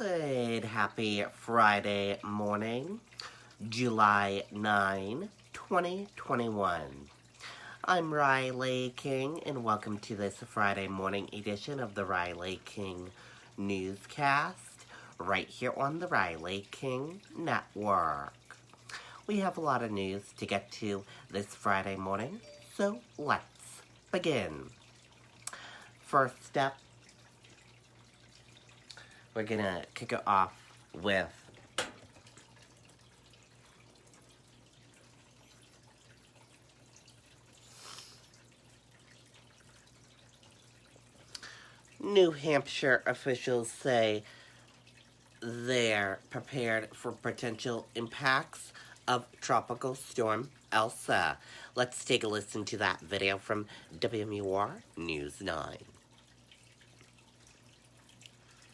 Good, happy Friday morning, July 9, 2021. I'm Riley King, and welcome to this Friday morning edition of the Riley King Newscast, right here on the Riley King Network. We have a lot of news to get to this Friday morning, so let's begin. First up, we're gonna kick it off with New Hampshire officials say they're prepared for potential impacts of Tropical Storm Elsa. Let's take a listen to that video from WMUR News 9.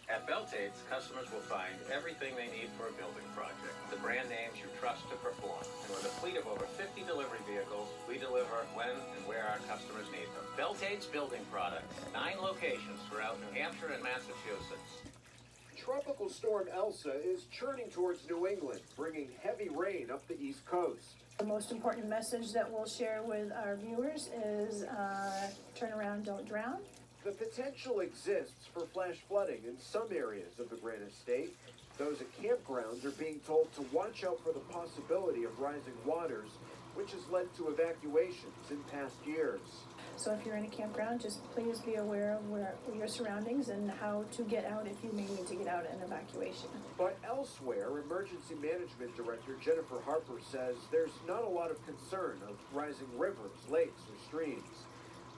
At Beltates, customers will find everything they need for a building project. The brand names you trust to perform. And with a fleet of over 50 delivery vehicles, we deliver when and where our customers need them. Beltates Building Products. 9 locations throughout New Hampshire and Massachusetts. Tropical Storm Elsa is churning towards New England, bringing heavy rain up the East Coast. The most important message that we'll share with our viewers is turn around, don't drown. The potential exists for flash flooding in some areas of the Granite State. Those at campgrounds are being told to watch out for the possibility of rising waters, which has led to evacuations in past years. So if you're in a campground, just please be aware of where your surroundings and how to get out if you may need to get out in evacuation. But elsewhere, Emergency Management Director Jennifer Harper says there's not a lot of concern of rising rivers, lakes, or streams.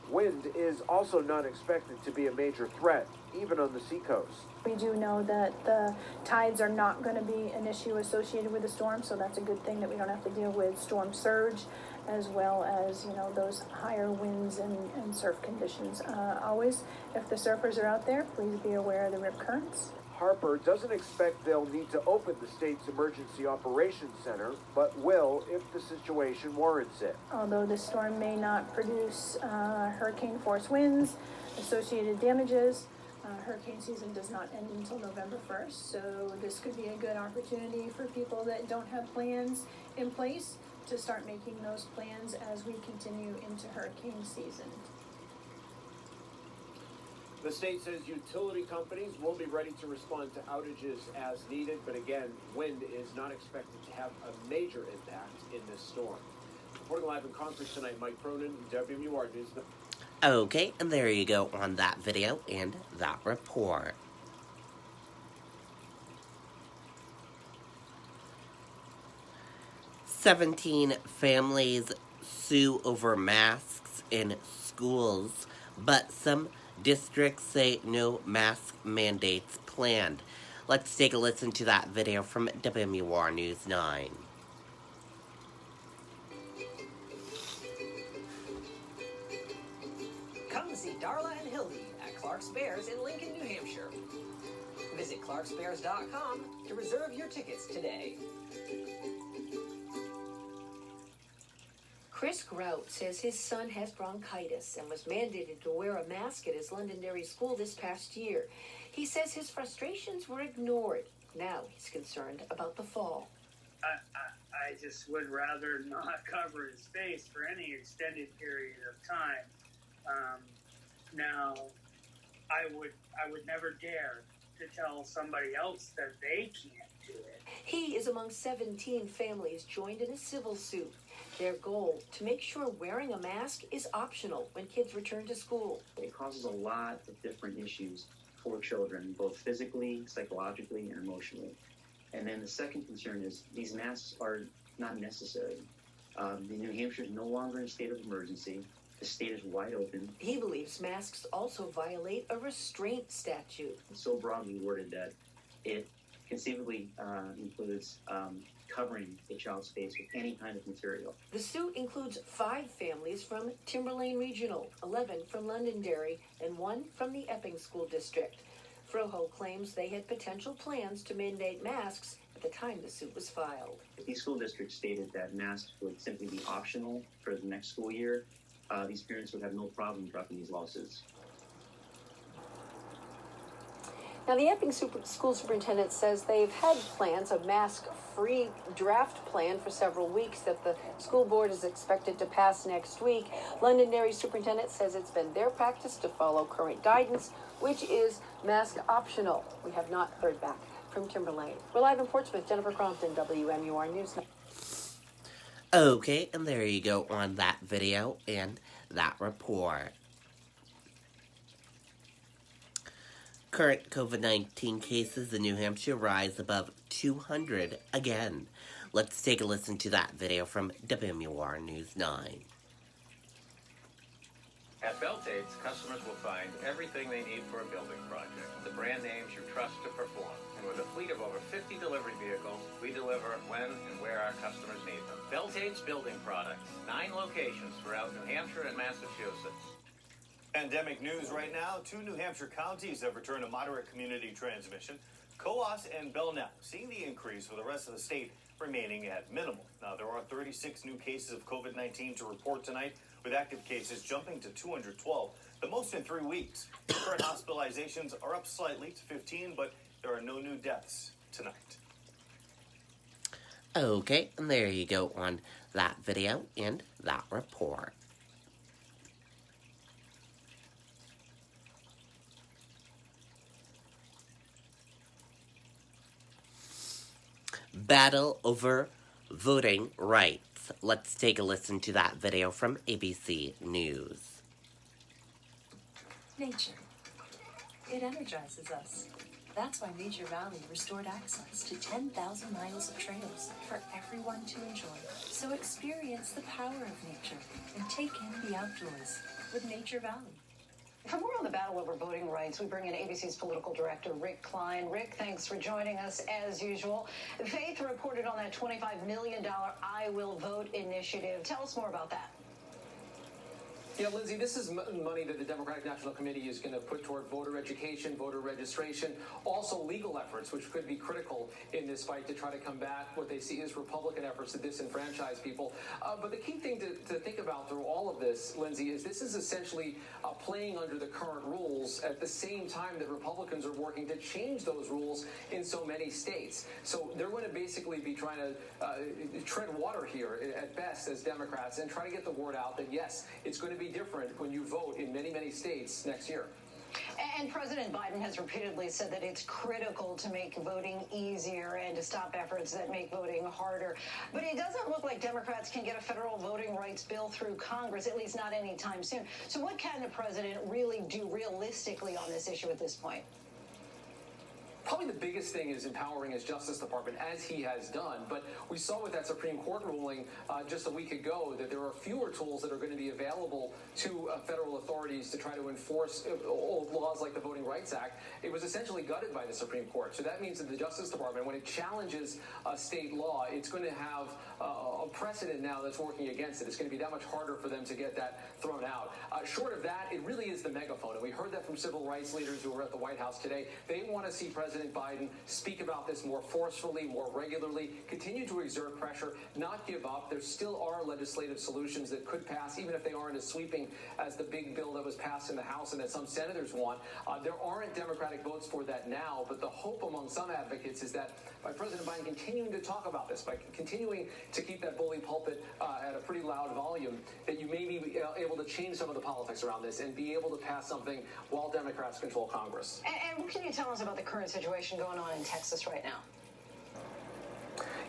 Wind is also not expected to be a major threat, even on the seacoast. We do know that the tides are not going to be an issue associated with the storm, so that's a good thing that we don't have to deal with storm surge, as well as, those higher winds and surf conditions. Always, if the surfers are out there, please be aware of the rip currents. Harper doesn't expect they'll need to open the state's Emergency Operations Center, but will if the situation warrants it. Although this storm may not produce hurricane force winds, associated damages, hurricane season does not end until November 1st, so this could be a good opportunity for people that don't have plans in place to start making those plans as we continue into hurricane season. The state says utility companies will be ready to respond to outages as needed, but again, wind is not expected to have a major impact in this storm. Reporting live in Conference tonight, Mike Cronin, WMUR News. Okay, and there you go on that video and that report. "17 families sue over masks in schools, but some districts say no mask mandates planned." Let's take a listen to that video from WMUR News 9. Come see Darla and Hildy at Clark's Bears in Lincoln, New Hampshire. Visit clarksbears.com to reserve your tickets today. Chris Grout says his son has bronchitis and was mandated to wear a mask at his Londonderry school this past year. He says his frustrations were ignored. Now he's concerned about the fall. I just would rather not cover his face for any extended period of time. Now, I would never dare to tell somebody else that they can't do it. He is among 17 families joined in a civil suit. Their goal, to make sure wearing a mask is optional when kids return to school. It causes a lot of different issues for children, both physically, psychologically, and emotionally. And then the second concern is these masks are not necessary. New Hampshire is no longer in a state of emergency. The state is wide open. He believes masks also violate a restraint statute. It's so broadly worded that it conceivably includes covering a child's face with any kind of material. The suit includes 5 families from Timberlane Regional, 11 from Londonderry, and 1 from the Epping School District. Froho claims they had potential plans to mandate masks at the time the suit was filed. If these school districts stated that masks would simply be optional for the next school year, these parents would have no problem dropping these lawsuits. Now, the Epping School Superintendent says they've had plans, a mask-free draft plan for several weeks that the school board is expected to pass next week. Londonderry Superintendent says it's been their practice to follow current guidance, which is mask optional. We have not heard back from Timberlane. We're live in Portsmouth. Jennifer Crompton, WMUR News. Okay, and there you go on that video and that report. Current COVID-19 cases in New Hampshire rise above 200 again. Let's take a listen to that video from WMUR News 9. At Beltate's, customers will find everything they need for a building project. The brand names you trust to perform. And with a fleet of over 50 delivery vehicles, we deliver when and where our customers need them. Beltate's Building Products. 9 locations throughout New Hampshire and Massachusetts. Pandemic news right now. 2 New Hampshire counties have returned to moderate community transmission. Coos and Belknap seeing the increase, with the rest of the state remaining at minimal. Now, there are 36 new cases of COVID-19 to report tonight, with active cases jumping to 212, the most in 3 weeks. Current hospitalizations are up slightly to 15, but there are no new deaths tonight. Okay, and there you go on that video and that report. Battle over voting rights. Let's take a listen to that video from ABC News. Nature. It energizes us. That's why Nature Valley restored access to 10,000 miles of trails for everyone to enjoy. So experience the power of nature and take in the outdoors with Nature Valley. For more on the battle over voting rights, we bring in ABC's political director, Rick Klein. Rick, thanks for joining us as usual. Faith reported on that $25 million I Will Vote initiative. Tell us more about that. Yeah, Lindsay, this is money that the Democratic National Committee is going to put toward voter education, voter registration, also legal efforts, which could be critical in this fight to try to combat what they see as Republican efforts to disenfranchise people. But the key thing to think about through all of this, Lindsay, is this is essentially playing under the current rules at the same time that Republicans are working to change those rules in so many states. So they're going to basically be trying to tread water here at best as Democrats and try to get the word out that, yes, it's going to be different when you vote in many, many states next year. And President Biden has repeatedly said that it's critical to make voting easier and to stop efforts that make voting harder. But it doesn't look like Democrats can get a federal voting rights bill through Congress, at least not anytime soon. So what can the president really do realistically on this issue at this point? Probably the biggest thing is empowering his Justice Department, as he has done. But we saw with that Supreme Court ruling just a week ago that there are fewer tools that are going to be available to federal authorities to try to enforce old laws like the Voting Rights Act. It was essentially gutted by the Supreme Court. So that means that the Justice Department, when it challenges state law, it's going to have a precedent now that's working against it. It's going to be that much harder for them to get that thrown out. Short of that, it really is the megaphone. And we heard that from civil rights leaders who were at the White House today. They want to see President Biden speak about this more forcefully, more regularly, continue to exert pressure, not give up. There still are legislative solutions that could pass, even if they aren't as sweeping as the big bill that was passed in the House and that some senators want. There aren't Democratic votes for that now, but the hope among some advocates is that by President Biden continuing to talk about this, by continuing to keep that bully pulpit at a pretty loud volume, that you may be able to change some of the politics around this and be able to pass something while Democrats control Congress. And what can you tell us about the current situation going on in Texas right now?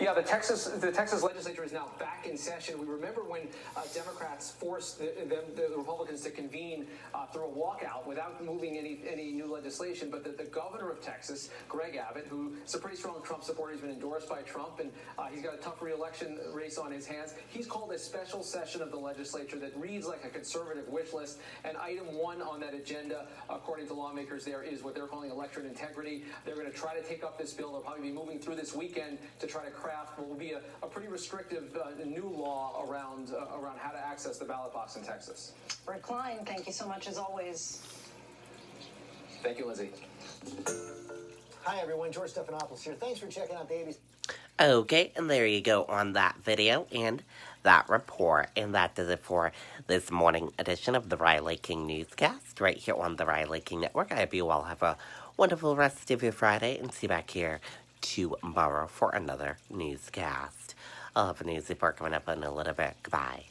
Yeah, the Texas legislature is now back in session. We remember when Democrats forced the Republicans to convene through a walkout without moving any new legislation, but the governor of Texas, Greg Abbott, who is a pretty strong Trump supporter, he's been endorsed by Trump, and he's got a tough re-election race on his hands. He's called a special session of the legislature that reads like a conservative wish list, and item 1 on that agenda, according to lawmakers there, is what they're calling electorate integrity. They're going to try to take up this bill. They'll probably be moving through this weekend to try to craft what will be a pretty restrictive new law around how to access the ballot box in Texas. Rick Klein, thank you so much as always. Thank you, Lindsay. Hi, everyone. George Stephanopoulos here. Thanks for checking out the ABC. Okay, and there you go on that video and that report. And that does it for this morning edition of the Riley King Newscast, right here on the Riley King Network. I hope you all have a wonderful rest of your Friday, and see you back here tomorrow for another newscast. I'll have a news report coming up in a little bit. Goodbye.